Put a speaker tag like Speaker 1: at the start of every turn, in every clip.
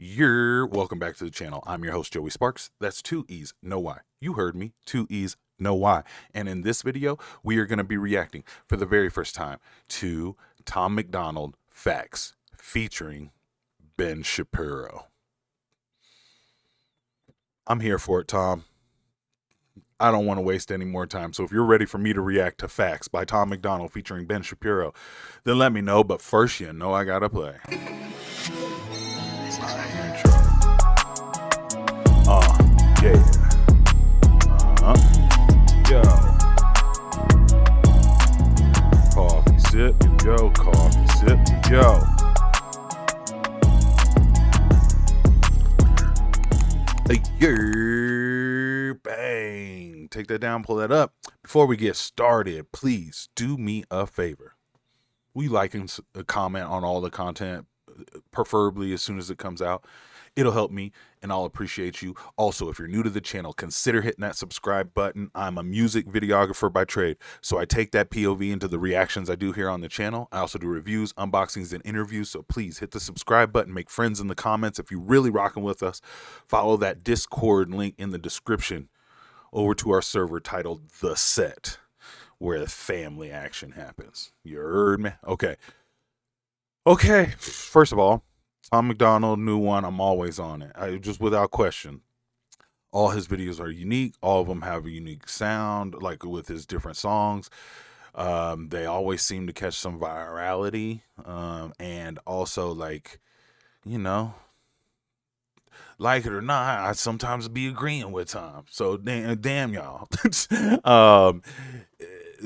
Speaker 1: Welcome back to the channel. I'm your host, Joey Sparks. That's 2 E's, no Y. You heard me, 2 E's, no Y. And in this video, we are going to be reacting for the very first time to Tom Macdonald Facts featuring Ben Shapiro. I'm here for it, Tom. I don't want to waste any more time. So if you're ready for me to react to Facts by Tom Macdonald featuring Ben Shapiro, then let me know. But first, you know I gotta play. Yeah. Yo. Coffee sip, yo. Coffee sip, yo. Bang. Take that down, pull that up. Before we get started, please do me a favor. Will you like and comment on all the content, preferably as soon as it comes out? It'll help me and I'll appreciate you. Also, if you're new to the channel, consider hitting that subscribe button. I'm a music videographer by trade, so I take that POV into the reactions I do here on the channel. I also do reviews, unboxings, and interviews, so please hit the subscribe button, make friends in the comments. If you're really rocking with us, follow that Discord link in the description over to our server titled The Set, where the family action happens. You heard me? Okay. First of all, Tom Macdonald, new one. I'm always on it. Just without question. All his videos are unique. All of them have a unique sound, like with his different songs. They always seem to catch some virality. And also, like, you know, like it or not, I sometimes be agreeing with Tom. So damn y'all.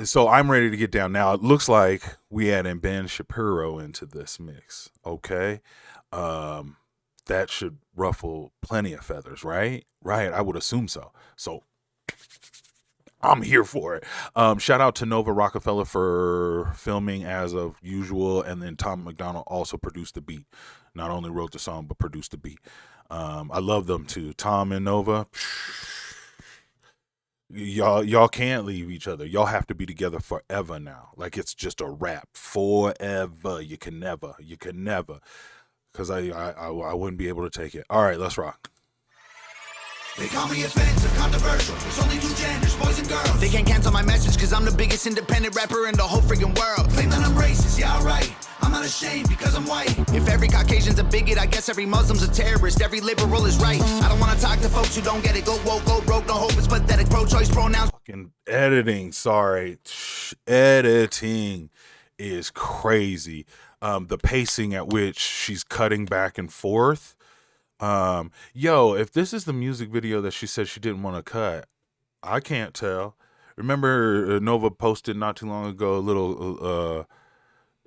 Speaker 1: So I'm ready to get down now. It looks like we added Ben Shapiro into this mix. Okay. That should ruffle plenty of feathers, right? Right. I would assume so. So I'm here for it. Shout out to Nova Rockefeller for filming as of usual. And then Tom Macdonald also produced the beat. Not only wrote the song, but produced the beat. I love them too. Tom and Nova. Y'all can't leave each other. Y'all have to be together forever now. Like it's just a wrap. Forever. You can never. Because I wouldn't be able to take it. All right, let's rock.
Speaker 2: They call me offensive, controversial. There's only two genders, boys and girls. They can't cancel my message because I'm the biggest independent rapper in the whole freaking world. Claim that I'm racist, yeah, alright. I'm not ashamed because I'm white. If every Caucasian's a bigot, I guess every Muslim's a terrorist. Every liberal is right. I don't want to talk to folks who don't get it. Go woke, go broke, no hope, it's pathetic. Pro-choice pronouns.
Speaker 1: Fucking editing, sorry. Editing is crazy. The pacing at which she's cutting back and forth. Yo, if this is the music video that she said she didn't want to cut, I can't tell. Remember Nova posted not too long ago a little,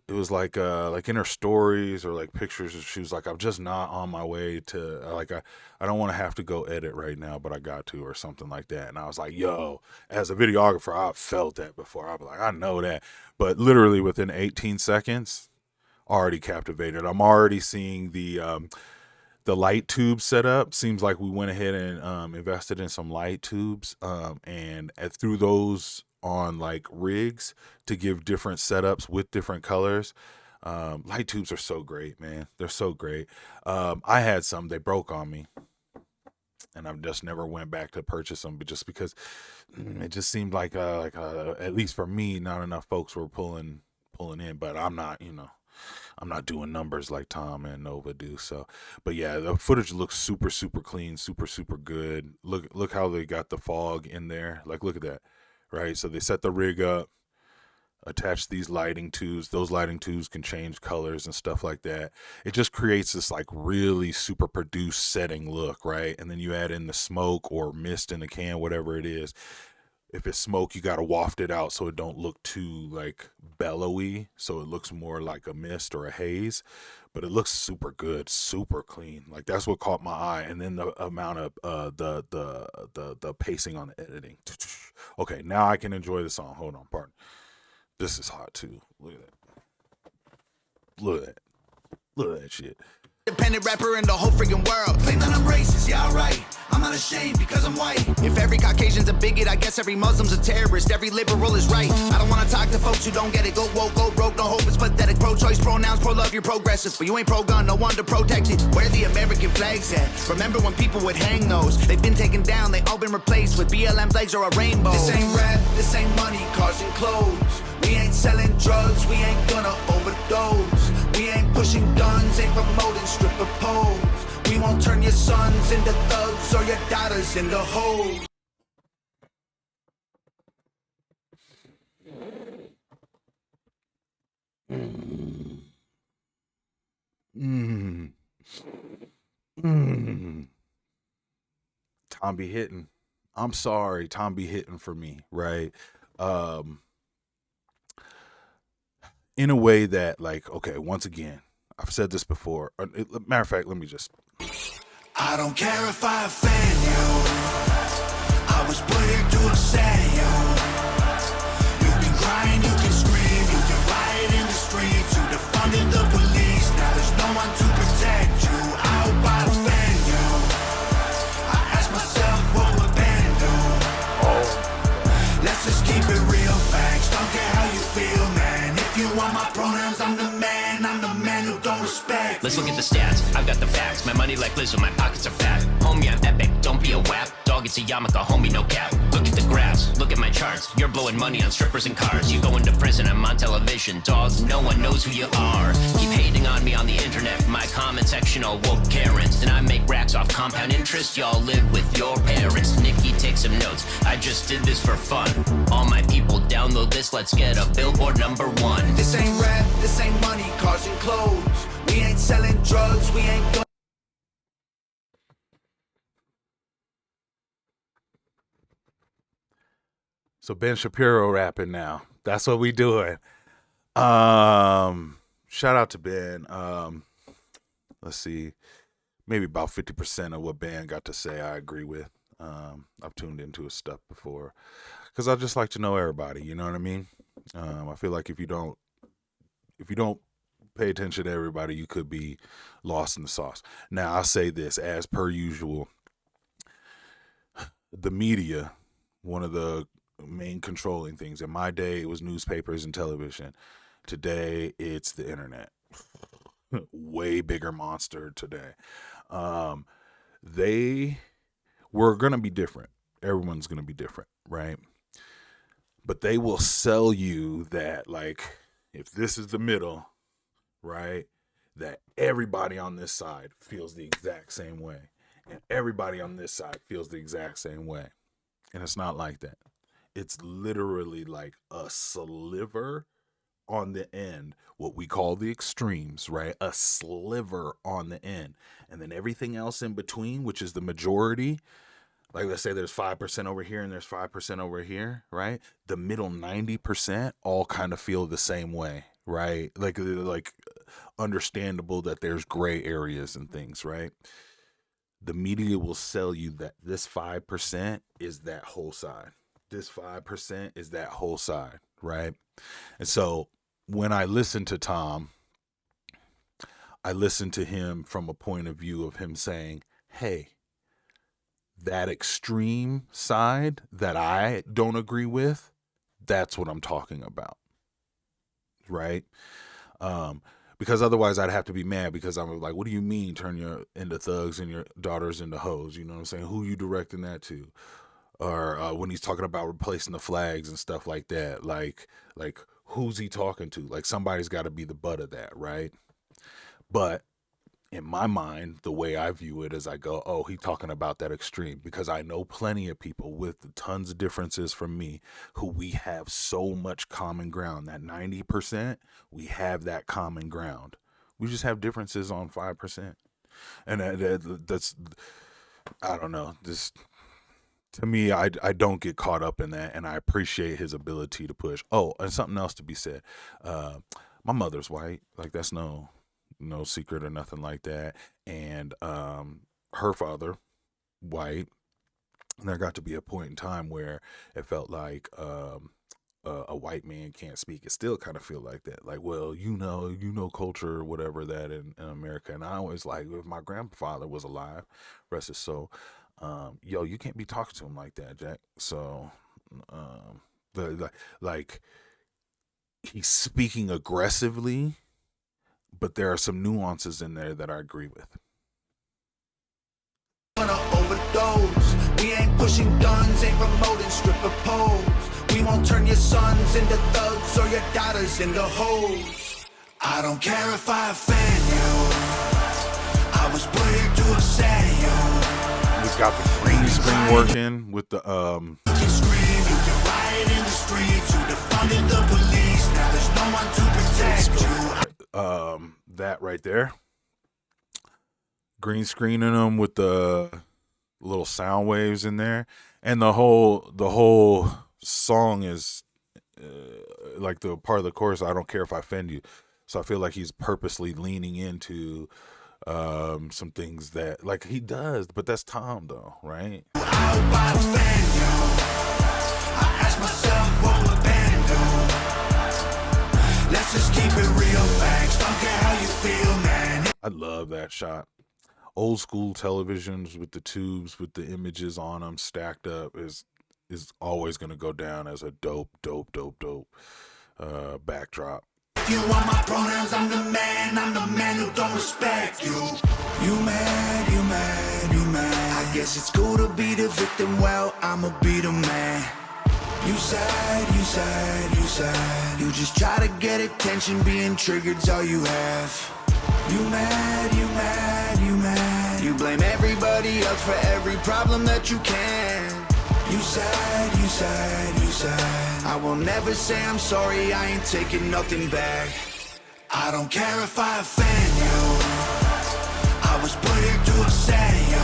Speaker 1: it was like in her stories or like pictures, she was like, I'm just not on my way to, like, I don't want to have to go edit right now, but I got to, or something like that. And I was like, yo, as a videographer, I've felt that before. I'll be like, I know that. But literally within 18 seconds, already captivated. I'm already seeing the light tube setup. Seems like we went ahead and invested in some light tubes and threw those on like rigs to give different setups with different colors. Light tubes are so great, man. They're so great. I had some, they broke on me, and I've just never went back to purchase them, but just because it just seemed like at least for me, not enough folks were pulling in. But I'm not, you know, I'm not doing numbers like Tom and Nova do. So, but yeah, the footage looks super clean, super good. Look how they got the fog in there. Like, look at that, right? So they set the rig up, attach these lighting tubes. Those lighting tubes can change colors and stuff like that. It just creates this like really super produced setting look, right? And then you add in the smoke or mist in the can, whatever it is. If it's smoke, you got to waft it out so it don't look too like bellowy, so it looks more like a mist or a haze. But it looks super good, super clean. Like that's what caught my eye. And then the amount of the pacing on the editing. Okay, now I can enjoy the song. Hold on, pardon. This is hot too. Look at that. Look at that. Look at that shit.
Speaker 2: Independent rapper in the whole freaking world. Claim that I'm racist, yeah, alright. I'm not ashamed because I'm white. If every Caucasian's a bigot, I guess every Muslim's a terrorist. Every liberal is right. I don't wanna talk to folks who don't get it. Go woke, go broke, no hope, it's pathetic. Pro-choice, pronouns, pro-love, you're progressive. But you ain't pro-gun, no one to protect it. Where the American flags at? Remember when people would hang those? They've been taken down, they all been replaced with BLM flags or a rainbow. This ain't rap, this ain't money, cars and clothes. We ain't selling drugs, we ain't gonna overdose. We ain't pushing guns, ain't promoting stripper poles. We won't turn your sons into thugs or your daughters into hoes.
Speaker 1: Tom be hitting. I'm sorry, Tom be hitting for me, right? In a way that, like, okay, once again, I've said this before. Matter of fact, let me just.
Speaker 2: I don't care if I offend you. I was put here to upset you. You can cry and you can scream. You can riot in the streets. You defunded the police. Now there's no one to protect you. I hope I offend you. I ask myself what would Ben do. Let's just keep it real, facts. Don't care how you feel, man. If you want my pronouns, I'm the man. I'm the man who don't respect.
Speaker 3: Let's look at the stats. I've got the facts. My money like Lizzo, my pockets are fat. Homie, I'm epic. Don't be a wap. Dog, it's a yarmulke, homie, no cap. Look at the graphs. Look at my charts. You're blowing money on strippers and cars. You going to prison, I'm on television. Dogs, no one knows who you are. Keep hating on me on the internet. My comment section all woke Karens. And I make racks off compound interest. Y'all live with your parents. Nikki, take some notes. I just did this for fun. All my people download this. Let's get a billboard #1.
Speaker 2: This ain't rap, this ain't money, cars and clothes. We ain't selling drugs, we ain't going.
Speaker 1: So Ben Shapiro rapping now. That's what we doing. Shout out to Ben. Let's see. Maybe about 50% of what Ben got to say I agree with. I've tuned into his stuff before. Because I just like to know everybody, you know what I mean? I feel like if you don't pay attention to everybody, you could be lost in the sauce. Now, I'll say this, as per usual, the media, one of the main controlling things. In my day, it was newspapers and television. Today, it's the internet. Way bigger monster today. They were going to be different. Everyone's going to be different, right? But they will sell you that, like, if this is the middle, right, that everybody on this side feels the exact same way. And everybody on this side feels the exact same way. And it's not like that. It's literally like a sliver on the end, what we call the extremes, right? A sliver on the end. And then everything else in between, which is the majority, like let's say there's 5% over here and there's 5% over here, right? The middle 90% all kind of feel the same way, right? Like understandable that there's gray areas and things, right? The media will sell you that this 5% is that whole side. This 5% is that whole side, right? And so when I listen to Tom, I listen to him from a point of view of him saying, hey, that extreme side that I don't agree with, that's what I'm talking about, right? Because otherwise I'd have to be mad because I'm like, what do you mean turn your into thugs and your daughters into hoes? You know what I'm saying? Who you directing that to? Or when he's talking about replacing the flags and stuff like that, like who's he talking to? Like somebody's got to be the butt of that, right? But in my mind, the way I view it is I go, oh, he's talking about that extreme, because I know plenty of people with tons of differences from me who we have so much common ground. That 90%, we have that common ground. We just have differences on 5%. And that's, I don't know, this, to me, I don't get caught up in that, and I appreciate his ability to push. Oh, and something else to be said. My mother's white. Like, that's no secret or nothing like that. And her father, white. And there got to be a point in time where it felt like a white man can't speak. It still kind of feel like that. Like, well, you know culture or whatever that in America. And I always like, if my grandfather was alive, rest his soul, Yo, you can't be talking to him like that, Jack. So, like he's speaking aggressively, but there are some nuances in there that I agree with.
Speaker 2: Overdose. We ain't pushing guns, ain't promoting stripper poles. We won't turn your sons into thugs or your daughters into hoes. I don't care if I offend you. I was put here to upset you.
Speaker 1: We've got the green screen working with the
Speaker 2: You can scream, you can riot in the streets. You defunded the police. Now there's no one to protect you.
Speaker 1: That right there. Green screening them with the little sound waves in there, and the whole song is like the part of the chorus. I don't care if I offend you. So I feel like he's purposely leaning into some things that like he does, but that's Tom though, right?
Speaker 2: I hope I offend you. I ask myself what would Ben do. Let's just keep it real, facts. Don't care how you feel, man.
Speaker 1: I love that shot. Old school televisions with the tubes with the images on them stacked up is always going to go down as a dope backdrop.
Speaker 2: If you want my pronouns, I'm the man who don't respect you. You mad, you mad, you mad. I guess it's cool to be the victim, well, I'ma be the man. You sad, you sad, you sad. You just try to get attention, being triggered's all you have. You mad, you mad, you mad. You blame everybody else for every problem that you can. You sad, you sad, you sad. I will never say I'm sorry, I ain't taking nothing back. I don't care if I offend you. I was put here to upset you.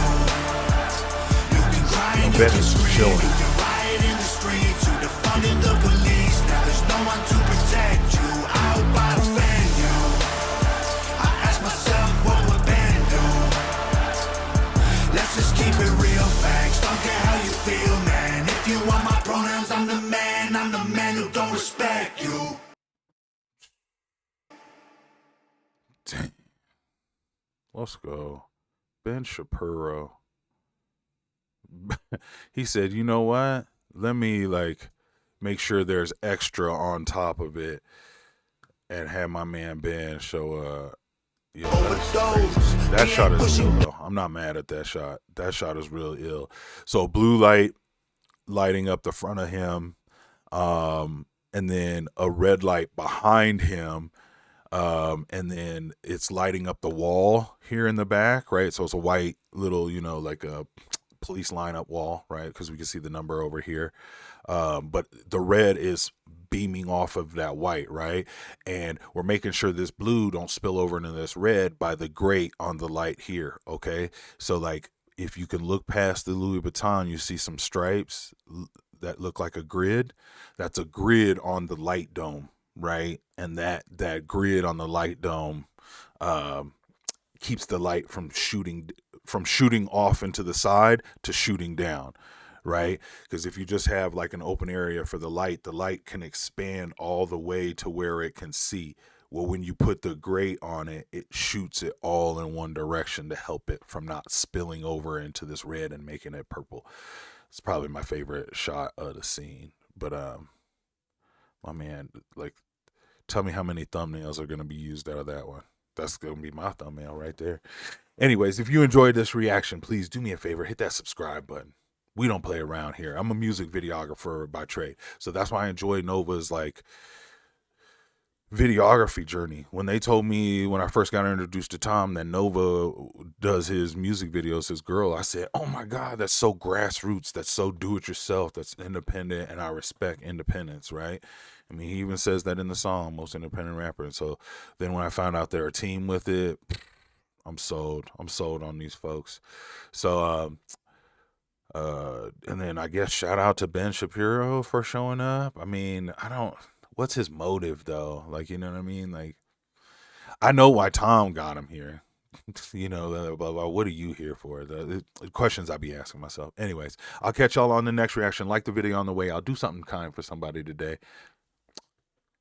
Speaker 2: You can cry and you can scream. You can riot in the streets. You defunded the police. Now there's no one to protect you. I hope I offend you. I ask myself what would Ben do. Let's just keep it real, facts. Don't care how you feel, man. If you want my pronouns, I'm the man who don't respect you.
Speaker 1: Dang. Let's go. Ben Shapiro. He said, you know what? Let me like make sure there's extra on top of it and have my man Ben show yo, that shot is ill though. I'm not mad at that shot. That shot is real ill. So blue light lighting up the front of him, and then a red light behind him, and then it's lighting up the wall here in the back, right? So it's a white little, you know, like a police lineup wall, right? Because we can see the number over here. But the red is beaming off of that white, right? And we're making sure this blue don't spill over into this red by the grate on the light here, okay? So like if you can look past the Louis Vuitton, you see some stripes that look like a grid. That's a grid on the light dome, right? And that grid on the light dome keeps the light from shooting off into the side to shooting down, right? Because if you just have like an open area for the light can expand all the way to where it can see. Well, when you put the grate on it, it shoots it all in one direction to help it from not spilling over into this red and making it purple. It's probably my favorite shot of the scene. But my man, like, tell me how many thumbnails are going to be used out of that one. That's going to be my thumbnail right there. Anyways, if you enjoyed this reaction, please do me a favor, hit that subscribe button. We don't play around here. I'm a music videographer by trade. So that's why I enjoy Nova's like videography journey. When they told me when I first got introduced to Tom that Nova does his music videos, his girl, I said, oh my God, that's so grassroots. That's so do it yourself. That's independent. And I respect independence, right? I mean, he even says that in the song, most independent rapper. And so then when I found out they're a team with it, I'm sold. I'm sold on these folks. So, and then I guess shout out to Ben Shapiro for showing up. I mean, what's his motive though? Like, you know what I mean? Like, I know why Tom got him here. You know, what are you here for? The questions I be asking myself. Anyways, I'll catch y'all on the next reaction. Like the video on the way. I'll do something kind for somebody today.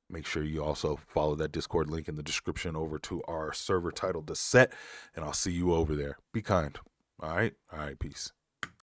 Speaker 1: Make sure you also follow that Discord link in the description over to our server titled The Set, and I'll see you over there. Be kind. All right? All right, peace.